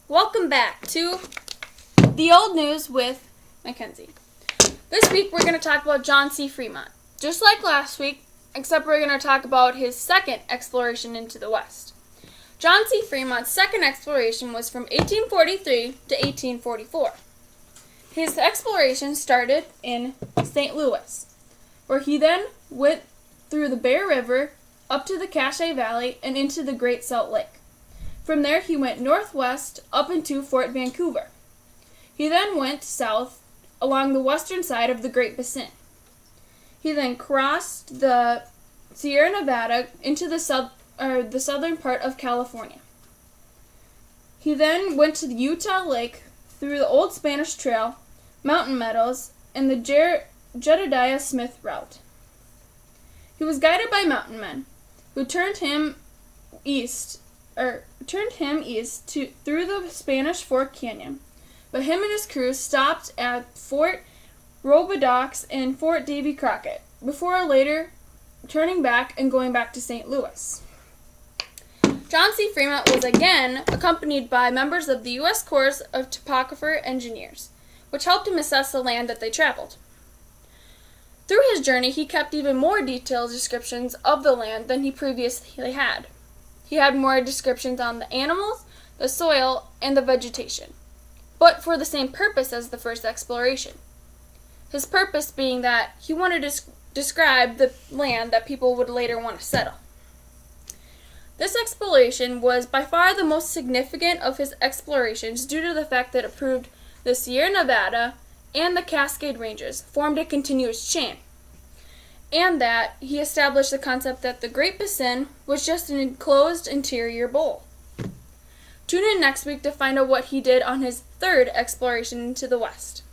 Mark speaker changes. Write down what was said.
Speaker 1: Welcome back to The Old News with Mackenzie. This week we're going to talk about John C. Fremont. Just like last week, except we're going to talk about his second exploration into the West. John C. Fremont's second exploration was from 1843 to 1844. His exploration started in St. Louis, where he then went through the Bear River, up to the Cache Valley, and into the Great Salt Lake. From there, he went northwest up into Fort Vancouver. He then went south along the western side of the Great Basin. He then crossed the Sierra Nevada into the southern part of California. He then went to the Utah Lake through the Old Spanish Trail, Mountain Meadows, and the Jedediah Smith route. He was guided by mountain men, who turned him east through the Spanish Fork Canyon, but him and his crew stopped at Fort Robidoux and Fort Davy Crockett, before later turning back and going back to St. Louis. John C. Fremont was again accompanied by members of the U.S. Corps of Topographer Engineers, which helped him assess the land that they traveled. Through his journey, he kept even more detailed descriptions of the land than he previously had. He had more descriptions on the animals, the soil, and the vegetation, but for the same purpose as the first exploration. His purpose being that he wanted to describe the land that people would later want to settle. This exploration was by far the most significant of his explorations due to the fact that it proved the Sierra Nevada and the Cascade Ranges formed a continuous chain, and that he established the concept that the Great Basin was just an enclosed interior bowl. Tune in next week to find out what he did on his third exploration into the West.